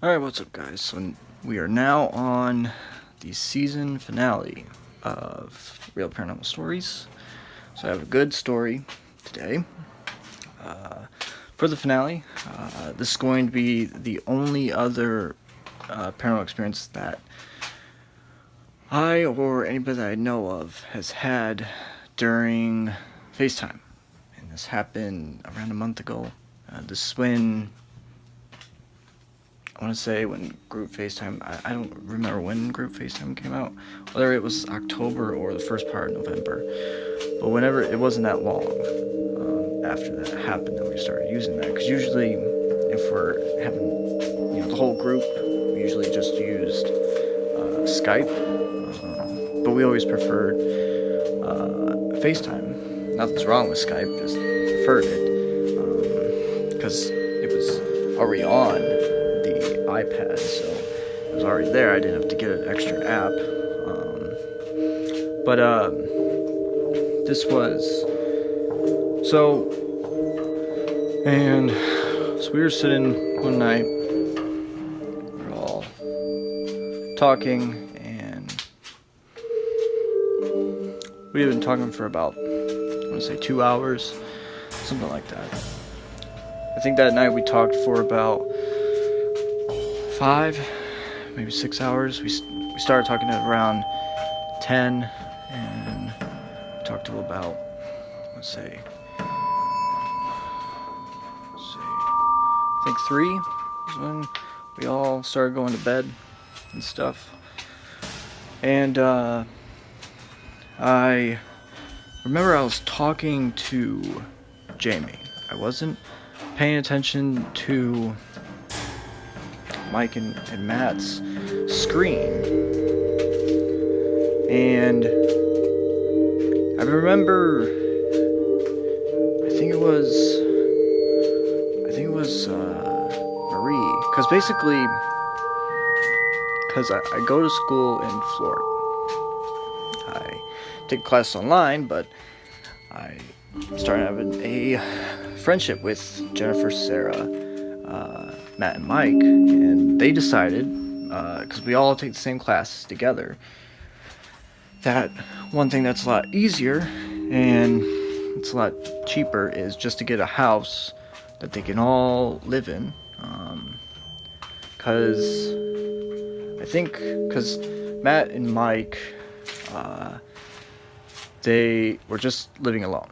Alright, what's up guys? So we are now on the season finale of Real Paranormal Stories. So I have a good story today. For the finale, this is going to be the only other paranormal experience that I or anybody that I know of has had during FaceTime. And this happened around a month ago. This is when I want to say when group FaceTime, I don't remember when group FaceTime came out, whether it was October or the first part of November, but whenever, it wasn't that long after that happened that we started using that, because usually if we're having, the whole group, we usually just used Skype, but we always preferred FaceTime. Nothing's wrong with Skype, just preferred it, because it was already on the iPad, so it was already there. I didn't have to get an extra app. This was so we were sitting one night, we were all talking, and we had been talking for about, I want to say 2 hours, something like that. I think that night we talked for about 5, maybe 6 hours. We started talking at around 10, and we talked till about, let's say, I think 3 is when we all started going to bed and stuff. And I remember I was talking to Jamie. I wasn't paying attention to Mike and Matt's screen, and I remember, I think it was Marie, because basically, I go to school in Florida. I take classes online, but I started having a friendship with Jennifer, Sarah, Matt and Mike, and they decided, because we all take the same classes together, that one thing that's a lot easier and it's a lot cheaper is just to get a house that they can all live in, because Matt and Mike, they were just living alone,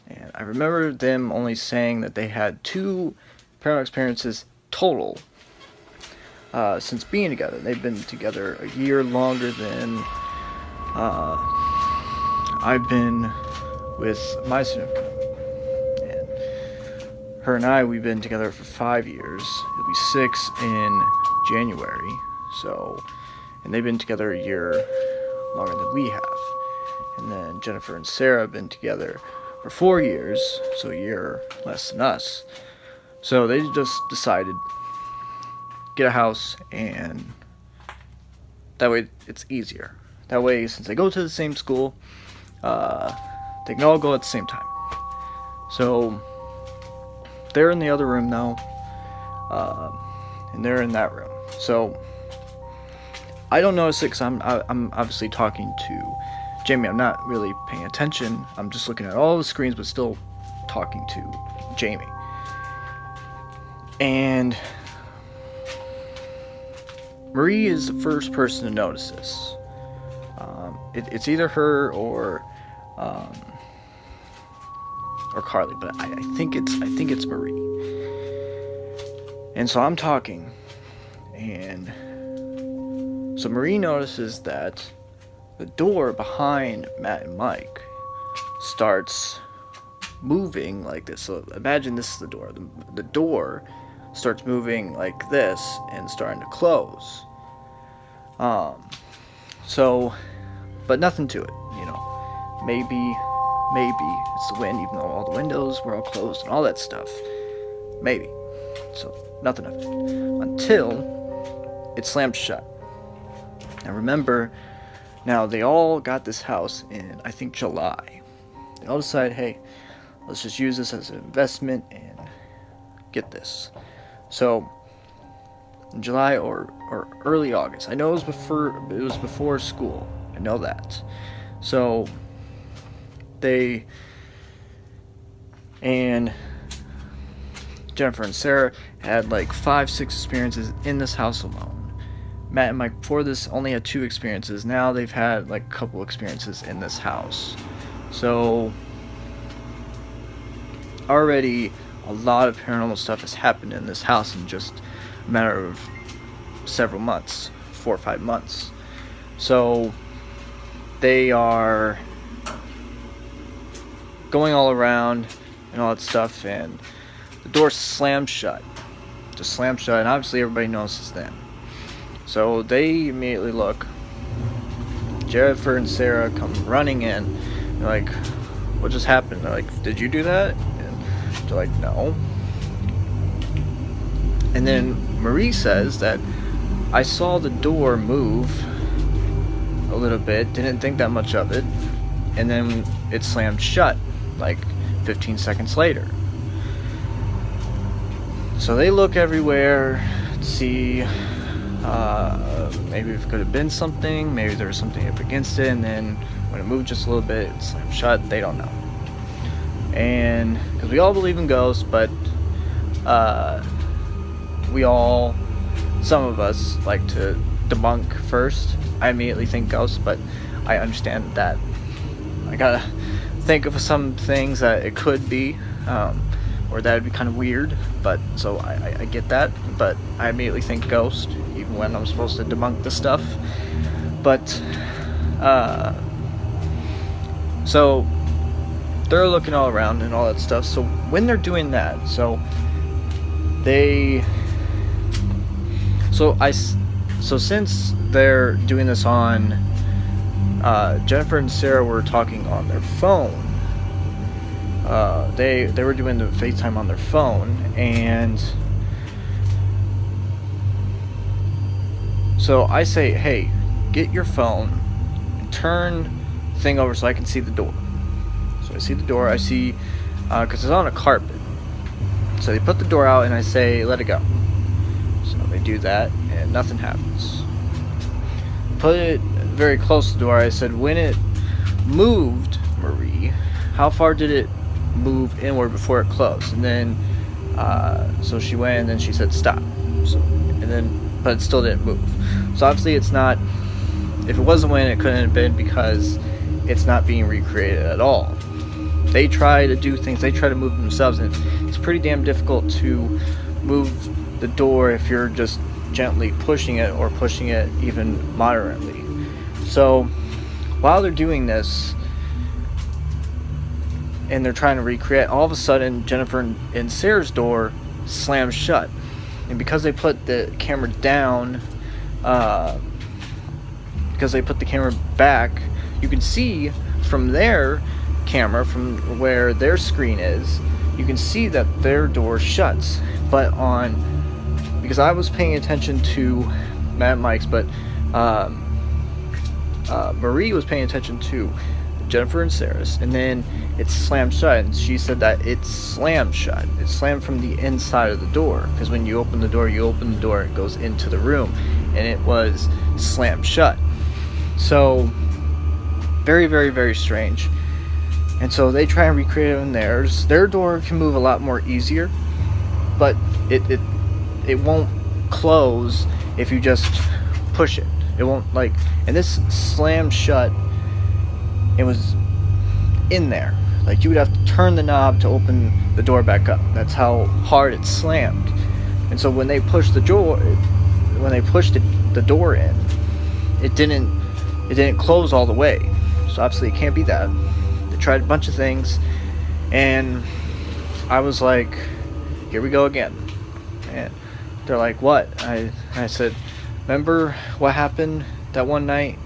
and I remember them only saying that they had 2 paranormal experiences total since being together. They've been together a year longer than I've been with my significant other. And her and I, we've been together for 5 years. It'll be 6 in January. So, and they've been together a year longer than we have. And then Jennifer and Sarah have been together for 4 years, so a year less than us. So they just decided, get a house, and that way it's easier. That way, since they go to the same school, they can all go at the same time. So they're in the other room now, and they're in that room. So I don't notice it because I'm obviously talking to Jamie. I'm not really paying attention. I'm just looking at all the screens, but still talking to Jamie. And Marie is the first person to notice this. It's either her or Carly, but I think it's Marie. And so I'm talking, and so Marie notices that the door behind Matt and Mike starts moving like this. So imagine this is the door. The door starts moving like this and starting to close. But nothing to it, Maybe it's the wind, even though all the windows were all closed and all that stuff. Maybe. So nothing of it. Until it slammed shut. Now remember, now they all got this house in, I think, July. They all decided, hey, let's just use this as an investment and get this. So in July or early August. I know it was before school. I know that. So Jennifer and Sarah had like 5-6 experiences in this house alone. Matt and Mike before this only had 2 experiences. Now they've had like a couple experiences in this house. So already a lot of paranormal stuff has happened in this house in just a matter of several months, 4 or 5 months. So they are going all around and all that stuff, and the door slammed shut. Just slammed shut, and obviously everybody notices then. So they immediately look. Jennifer and Sarah come running in. They're like, what just happened? They're like, did you do that? And they're like, no. And then Marie says that I saw the door move a little bit, didn't think that much of it, and then it slammed shut like 15 seconds later. So they look everywhere to see maybe if it could have been something, maybe there was something up against it, and then when it moved just a little bit, it slammed shut. They don't know. And because we all believe in ghosts, but some of us like to debunk first. I immediately think ghosts, but I understand that I gotta think of some things that it could be, or that would be kind of weird, but so I get that, but I immediately think ghost, even when I'm supposed to debunk the stuff. But so they're looking all around and all that stuff. So when they're doing that, so since they're doing this on, Jennifer and Sarah were talking on their phone. They were doing the FaceTime on their phone, and so I say, hey, get your phone and turn the thing over so I can see the door. So I see the door, I see, because it's on a carpet. So they put the door out, and I say, let it go. So they do that, and nothing happens. Put it very close to the door. I said, when it moved, Marie, how far did it move inward before it closed? And then so she went, and then she said stop. So, and then, but it still didn't move. So obviously it's not, if it wasn't when, it couldn't have been because it's not being recreated at all. They try to do things, they try to move themselves, and it's pretty damn difficult to move the door if you're just gently pushing it or pushing it even moderately. So while they're doing this and they're trying to recreate, all of a sudden Jennifer and Sarah's door slams shut, and because they put the camera down, because they put the camera back, you can see from their camera, from where their screen is, you can see that their door shuts. But because I was paying attention to Matt and Mike's, but Marie was paying attention to Jennifer and Sarah's, and then it slammed shut, and she said that it slammed shut. It slammed from the inside of the door, because when you open the door, it goes into the room, and it was slammed shut. So very, very, very strange. And so they try and recreate it in theirs. Their door can move a lot more easier, but it won't close if you just push it. It won't, like, and this slammed shut, it was in there. Like, you would have to turn the knob to open the door back up. That's how hard it slammed. And so when they pushed the door, the door in, it didn't close all the way. So obviously it can't be that. They tried a bunch of things, and I was like, here we go again. And they're like, what? I said, remember what happened that one night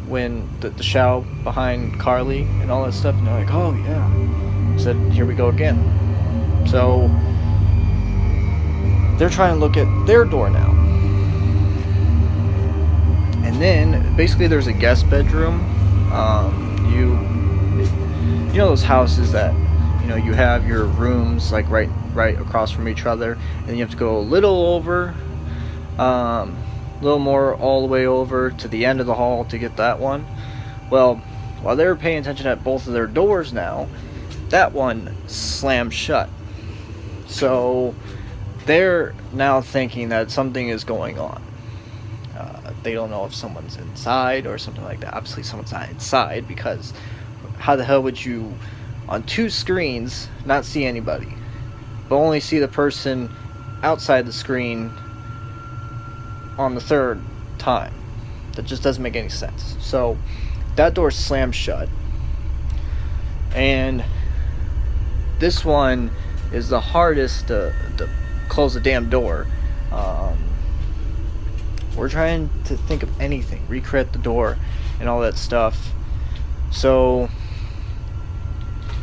when the show behind Carly and all that stuff? And they're like, oh yeah. I said, here we go again. So they're trying to look at their door now. And then basically there's a guest bedroom. You know those houses that, you know, you have your rooms like right across from each other, and you have to go a little over A little more all the way over to the end of the hall to get that one. Well, while they were paying attention at both of their doors now, that one slammed shut. So they're now thinking that something is going on. They don't know if someone's inside or something like that. Obviously someone's not inside, because how the hell would you on two screens not see anybody, but only see the person outside the screen on the third time? That just doesn't make any sense. So that door slammed shut, and this one is the hardest to close the damn door. We're trying to think of anything, recreate the door and all that stuff. So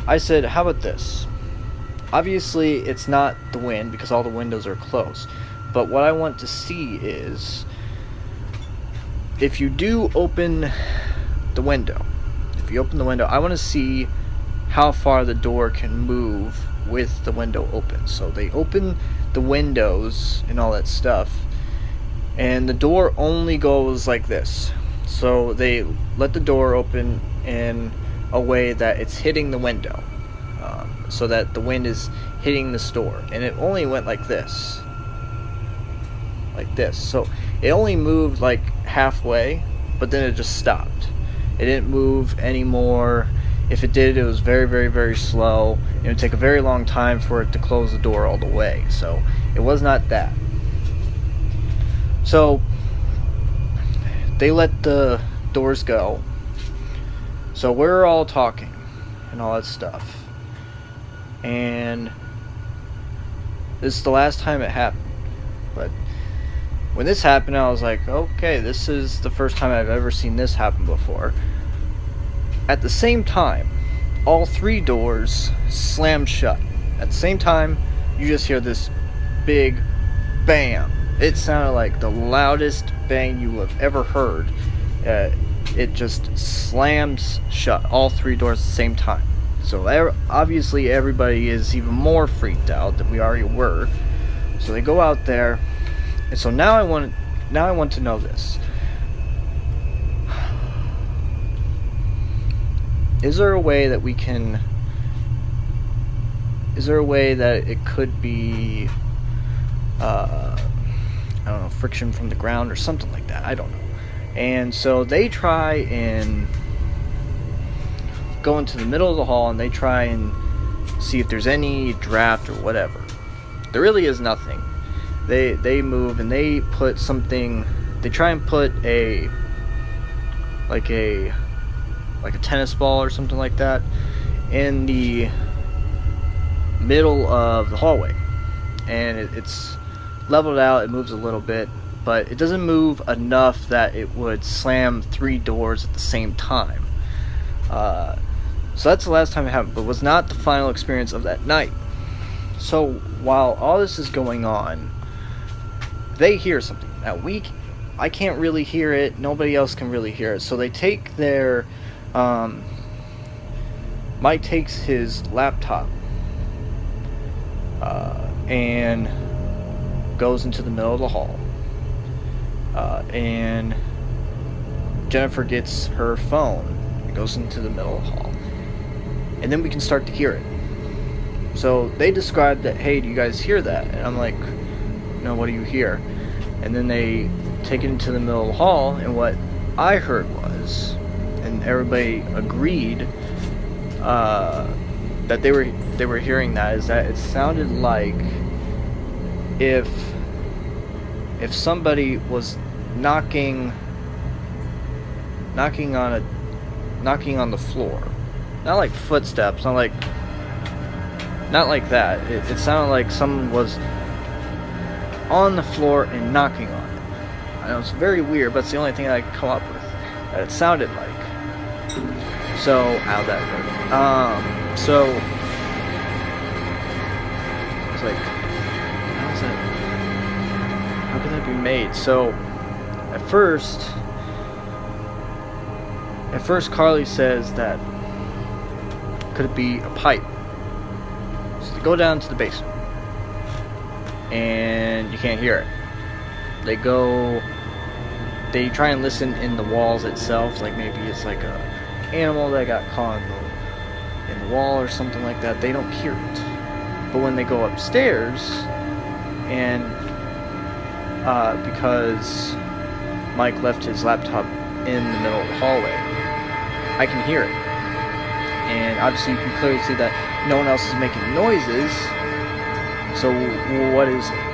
I said, how about this? Obviously it's not the wind because all the windows are closed, but what I want to see is, if you do open the window, I want to see how far the door can move with the window open. So they open the windows and all that stuff, and the door only goes like this. So they let the door open in a way that it's hitting the window, so that the wind is hitting this door, and it only went like this. So it only moved like halfway, but then it just stopped. It didn't move anymore. If it did, it was very, very, very slow. It would take a very long time for it to close the door all the way. So it was not that. So they let the doors go. So we're all talking and all that stuff. And this is the last time it happened. But when this happened, I was like, okay, this is the first time I've ever seen this happen before. At the same time, all three doors slammed shut. At the same time, you just hear this big bam. It sounded like the loudest bang you have ever heard. It just slams shut, all three doors at the same time. So obviously everybody is even more freaked out than we already were. So they go out there, and so now I want to know this. Is there a way that we can... Is there a way that it could be... I don't know, friction from the ground or something like that? I don't know. And so they try and go into the middle of the hall, and they try and see if there's any draft or whatever. There really is nothing. They move and they put something... They try and put a tennis ball or something like that in the middle of the hallway, and it's leveled out. It moves a little bit, but it doesn't move enough that it would slam three doors at the same time. So that's the last time it happened, but was not the final experience of that night. So while all this is going on, they hear something. Now I can't really hear it, nobody else can really hear it. So they take their Mike takes his laptop and goes into the middle of the hall, and Jennifer gets her phone and goes into the middle of the hall, and then we can start to hear it. So they described that, hey, do you guys hear that? And I'm like, no, what do you hear? And then they take it into the middle of the hall, and what I heard was, and everybody agreed that they were hearing that, is that it sounded like if somebody was knocking on the floor, not like footsteps, not like that. It sounded like someone was on the floor and knocking on it. I know it's very weird, but it's the only thing I could come up with that it sounded like. So, how that hurt. So it's like, how could that be made? So at first Carly says that could it be a pipe? So they go down to the basement and you can't hear it. they try and listen in the walls itself, like maybe it's like a animal that got caught in the wall or something like that. They don't hear it. But when they go upstairs, and because Mike left his laptop in the middle of the hallway, I can hear it. And obviously you can clearly see that no one else is making noises. So what is it?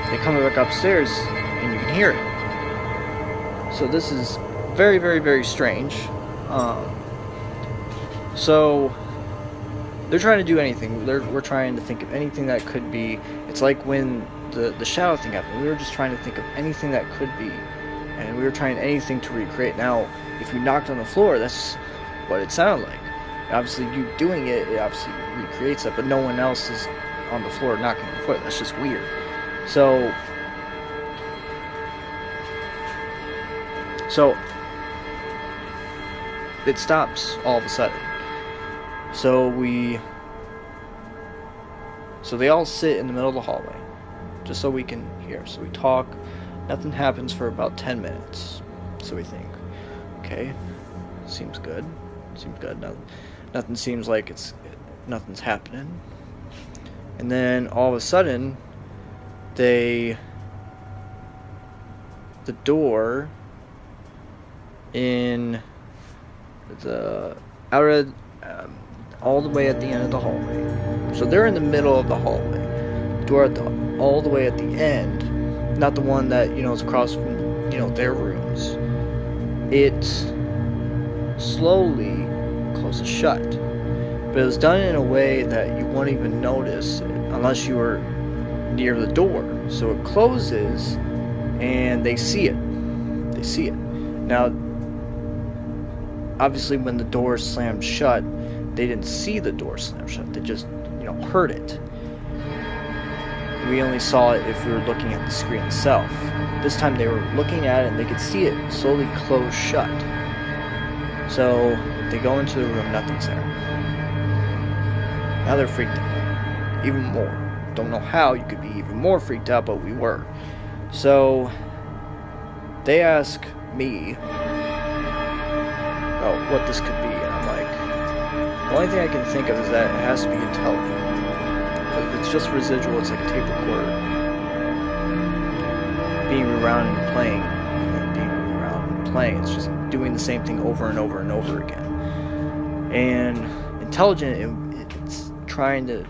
They come back upstairs and you can hear it. So this is very, very, very strange. So they're trying to do anything. We're trying to think of anything that could be. It's like when the shadow thing happened. We were just trying to think of anything that could be, and we were trying anything to recreate. Now, if you knocked on the floor, that's what it sounded like. Obviously, you doing it obviously recreates it, but no one else is on the floor knocking on the floor. That's just weird. So it stops all of a sudden. So they all sit in the middle of the hallway, just so we can hear. So we talk. Nothing happens for about 10 minutes. So we think, okay, seems good. Seems good. Nothing seems like nothing's happening. And then all of a sudden, the door in the all the way at the end of the hallway. So they're in the middle of the hallway. Door all the way at the end, not the one that is across from their rooms. It slowly closes shut, but it was done in a way that you won't even notice it unless you were near the door. So it closes, and they see it. They see it. Now, obviously, when the door slammed shut, they didn't see the door slam shut. They just, heard it. We only saw it if we were looking at the screen itself. This time they were looking at it and they could see it slowly close shut. So they go into the room, nothing's there. Now they're freaked out. Even more. Don't know how you could be even more freaked out, but we were. So they ask me about what this could be, and I'm like, the only thing I can think of is that it has to be intelligent. But if it's just residual, it's like a tape recorder being around and playing, and then being around and playing. It's just doing the same thing over and over and over again. And intelligent, it's trying to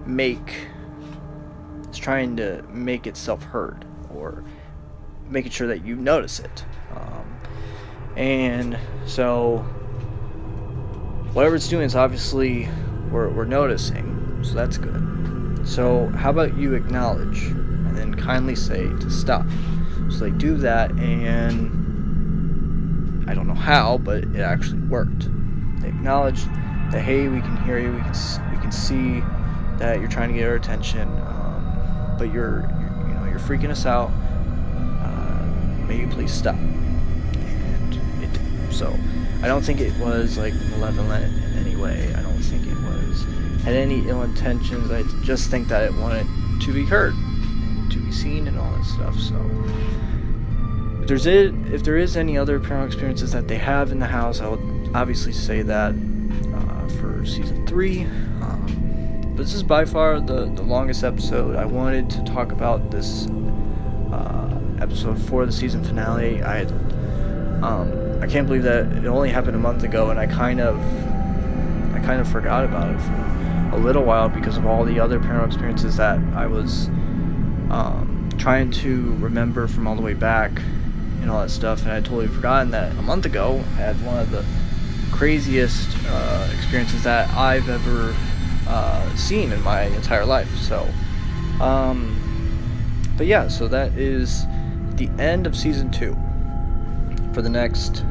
make itself heard, or making sure that you notice it. And so whatever it's doing is obviously we're noticing, so that's good. So how about you acknowledge and then kindly say to stop. So they do that, and I don't know how, but it actually worked. They acknowledge that, hey, we can hear you, we can see that you're trying to get our attention, but you're freaking us out. May you please stop? And it did. So I don't think it was like malevolent in any way. I don't think it had any ill intentions. I just think that it wanted to be heard, to be seen, and all that stuff. So if there is any other paranormal experiences that they have in the house, I would obviously say that for season 3. But this is by far the longest episode. I wanted to talk about this episode for the season finale. I can't believe that it only happened a month ago, and I kind of forgot about it for a little while because of all the other paranormal experiences that I was trying to remember from all the way back and all that stuff, and I had totally forgotten that a month ago I had one of the craziest experiences that I've ever seen in my entire life. So but yeah, so that is the end of season 2. For the next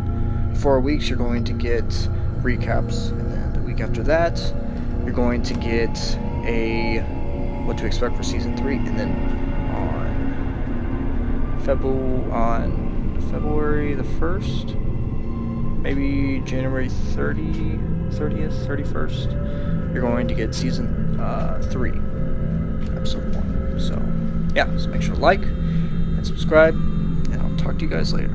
4 weeks you're going to get recaps, and then the week after that you're going to get what to expect for season 3, and then on February the 1st, maybe January 30th, 31st, you're going to get season 3, episode 1. So yeah, so make sure to like and and subscribe, and I'll talk to you guys later.